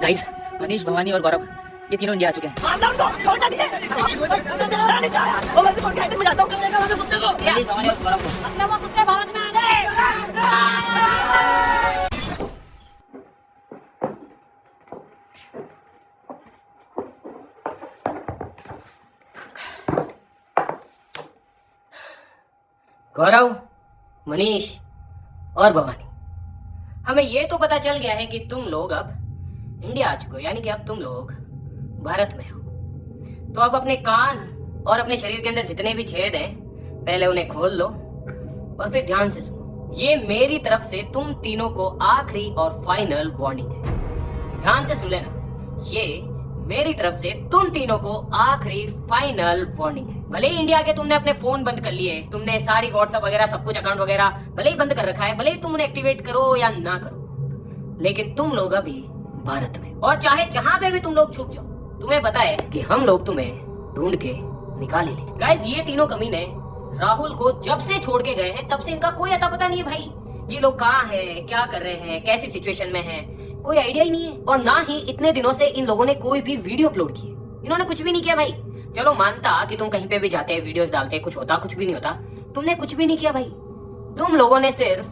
Guys, Manish, Bhavani और गौरव ये तीनों इंडिया आ चुके हैं। मनीष, भवानी और गौरव को गौरव, मनीष और भवानी, हमें ये तो पता चल गया है कि तुम लोग अब इंडिया आ चुके हो, यानी कि अब तुम लोग भारत में हो। तो अब अपने कान और अपने शरीर के अंदर जितने भी छेद हैं पहले उन्हें खोल लो और फिर ध्यान से सुनो। ये मेरी तरफ से तुम तीनों को आखिरी और फाइनल वार्निंग है। ध्यान से सुन लेना, ये मेरी तरफ से तुम तीनों को आखिरी फाइनल वार्निंग है। भले ही इंडिया के तुमने अपने फोन बंद कर लिए, तुमने सारी व्हाट्सएप वगैरह सब कुछ अकाउंट वगैरह भले ही बंद कर रखा है, भले ही तुम उन्हें एक्टिवेट करो या ना करो, लेकिन तुम लोग अभी भारत में, और चाहे जहां पे भी तुम लोग छुप जाओ, तुम्हें पता है कि हम लोग तुम्हें ढूंढ के निकाल ही लेंगे। गाइस, ये तीनों कमीने राहुल को जब से छोड़ के गए हैं तब से इनका कोई अता पता नहीं है भाई। ये लोग कहाँ हैं, क्या कर रहे हैं, कैसी सिचुएशन में हैं, कोई आइडिया ही नहीं है। और ना ही इतने दिनों से इन लोगों ने कोई भी वीडियो अपलोड की, इन्होंने कुछ भी नहीं किया भाई। चलो मानता कि तुम कहीं पे भी जाते, वीडियोस डालते, कुछ होता, कुछ भी नहीं होता, तुमने कुछ भी नहीं किया भाई। तुम लोगों ने सिर्फ,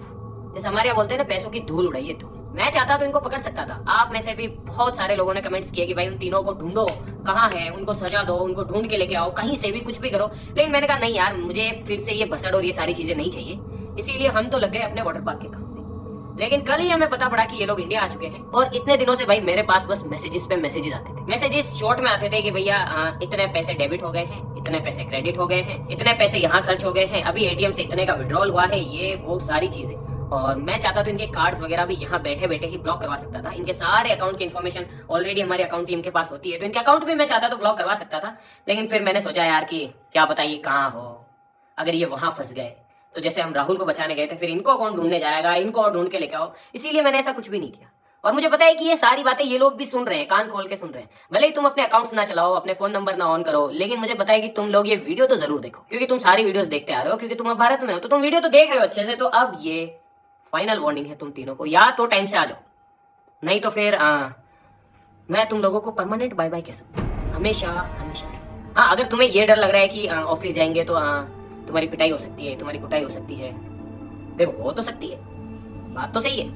जैसे हमारे यहाँ बोलते हैं ना, पैसों की धूल उड़ाई है, धूल। मैं चाहता तो इनको पकड़ सकता था। आप में से भी बहुत सारे लोगों ने कमेंट्स किए कि भाई उन तीनों को ढूंढो, कहाँ है, उनको सजा दो, उनको ढूंढ के लेके आओ, कहीं से भी कुछ भी करो। लेकिन मैंने कहा नहीं यार, मुझे फिर से ये भसड़ और ये सारी चीजें नहीं चाहिए, इसीलिए हम तो लग गए अपने वाटर पार्क के काम में। लेकिन कल ही हमें पता पड़ा कि ये लोग इंडिया आ चुके हैं, और इतने दिनों से भाई मेरे पास बस मैसेजेस पे मैसेजेस आते थे। मैसेजेस शॉर्ट में आते थे कि भैया इतने पैसे डेबिट हो गए हैं, इतने पैसे क्रेडिट हो गए हैं, इतने पैसे यहाँ खर्च हो गए हैं, अभी एटीएम से इतने का विड्रॉल हुआ है, ये वो सारी चीजें। और मैं चाहता तो इनके कार्ड्स वगैरह भी यहाँ बैठे बैठे ही ब्लॉक करवा सकता था। इनके सारे अकाउंट की इन्फॉर्मेशन ऑलरेडी हमारे अकाउंट टीम के पास होती है, तो इनके अकाउंट भी मैं चाहता तो ब्लॉक करवा सकता था। लेकिन फिर मैंने सोचा यार कि क्या पता ये कहाँ हो, अगर ये वहां फंस गए तो जैसे हम राहुल को बचाने गए थे, फिर इनको कौन ढूंढने जाएगा, इनको और ढूंढ के लेके आओ। इसीलिए मैंने ऐसा कुछ भी नहीं किया। और मुझे पता है कि ये सारी बातें ये लोग भी सुन रहे हैं, कान खोल के सुन रहे हैं। भले ही तुम अपने अकाउंट्स ना चलाओ, अपने फोन नंबर ना ऑन करो, लेकिन मुझे पता है कि तुम लोग ये वीडियो तो जरूर देखो, क्योंकि तुम सारी वीडियोस देखते आ रहे हो, क्योंकि तुम अब भारत में हो, तो तुम वीडियो तो देख रहे हो अच्छे से। तो अब ये फाइनल वार्निंग है तुम तीनों को, या तो टाइम से आ जाओ, नहीं तो फिर मैं तुम लोगों को परमानेंट बाय बाय कह सकता हूँ, हमेशा हमेशा। हाँ, अगर तुम्हें ये डर लग रहा है कि ऑफिस जाएंगे तो तुम्हारी पिटाई हो सकती है, तुम्हारी कुटाई हो सकती है, देखो हो तो सकती है, बात तो सही है,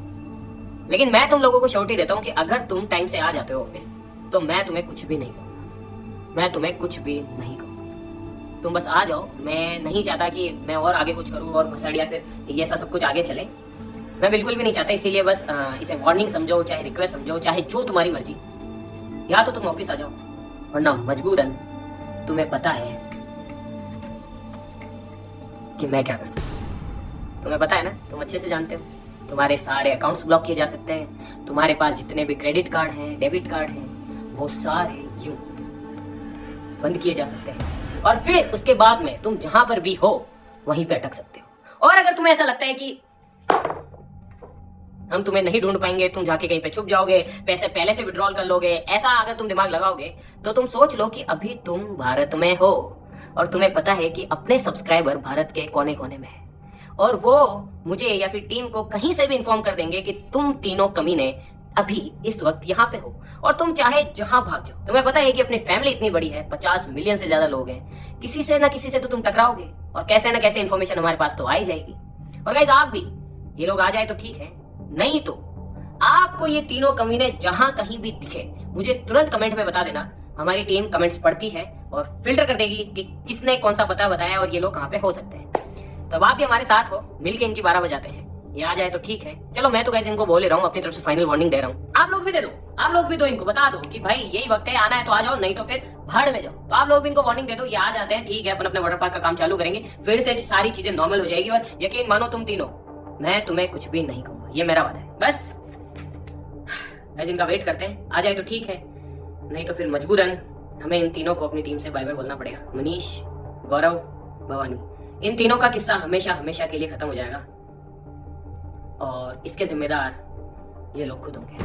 लेकिन मैं तुम लोगों को श्योरिटी देता हूँ कि अगर तुम टाइम से आ जाते हो ऑफिस, तो मैं तुम्हें कुछ भी नहीं कहूँगा, मैं तुम्हें कुछ भी नहीं कहूँगा। तुम बस आ जाओ। मैं नहीं चाहता कि मैं और आगे कुछ करूँ और भसड़ या फिर ये सब कुछ आगे चले, मैं बिल्कुल भी नहीं चाहता। इसीलिए बस इसे वार्निंग समझो, चाहे रिक्वेस्ट समझो, चाहे जो तुम्हारी मर्जी, या तो तुम ऑफिस आ जाओ, वरना मजबूरन तुम्हें पता है कि मैं क्या कर सकता हूँ। तुम्हें पता है ना, तुम अच्छे से जानते हो, तुम्हारे सारे अकाउंट्स ब्लॉक किए जा सकते हैं, तुम्हारे पास जितने भी क्रेडिट कार्ड हैं, डेबिट कार्ड हैं, वो सारे यूं बंद किए जा सकते हैं, और फिर उसके बाद में तुम जहां पर भी हो वहीं पे अटक सकते हो। और अगर तुम्हें ऐसा लगता है कि हम तुम्हें नहीं ढूंढ पाएंगे, तुम जाके कहीं पे छुप जाओगे, पैसे पहले से विड्रॉल कर लोगे, ऐसा अगर तुम दिमाग लगाओगे, तो तुम सोच लो कि अभी तुम भारत में हो, और तुम्हें पता है कि अपने सब्सक्राइबर भारत के कोने कोने में है, और वो मुझे या फिर टीम को कहीं से भी इन्फॉर्म कर देंगे कि तुम तीनों कमीने अभी इस वक्त यहाँ पे हो, और तुम चाहे जहां भाग जाओ। तुम्हें पता है कि अपनी फैमिली इतनी बड़ी है, 50 मिलियन से ज्यादा लोग हैं, किसी से ना किसी से तो तुम टकराओगे, और कैसे ना कैसे इन्फॉर्मेशन हमारे पास तो आ ही जाएगी। और गाइस, आप भी, ये लोग आ जाए तो ठीक है, नहीं तो आपको ये तीनों कमीने जहां कहीं भी दिखे, मुझे तुरंत कमेंट में बता देना। हमारी टीम कमेंट्स पढ़ती है और फिल्टर कर देगी कि किसने कौन सा पता बताया और ये लोग कहाँ पे हो सकते हैं। तब आप भी हमारे साथ हो, मिलके इनकी 12 बजाते हैं। ये आ जाए तो ठीक है। चलो, मैं तो गाइस इनको बोल रहा हूँ, अपनी तरफ से फाइनल वार्निंग दे रहा हूँ। आप लोग भी दे दो, आप लोग भी दो, इनको बता दो कि भाई यही वक्त है, आना है तो आ जाओ, नहीं तो फिर भाड़ में जाओ। तो आप लोग भी इनको वार्निंग दे दो, ये आ जाते हैं, ठीक है, अपन अपने वाटर पार्क का काम चालू करेंगे, फिर से सारी चीजें नॉर्मल हो जाएगी, और यकीन मानो तुम तीनों, मैं तुम्हें कुछ भी नहीं कहूंगा, ये मेरा वादा है। बस गाइस, इनका वेट करते हैं, आ जाए तो ठीक है, नहीं तो फिर मजबूरन हमें इन तीनों को अपनी टीम से बाय बाय बोलना पड़ेगा। मनीष, गौरव, भवानी, इन तीनों का किस्सा हमेशा हमेशा के लिए खत्म हो जाएगा, और इसके जिम्मेदार ये लोग खुद होंगे।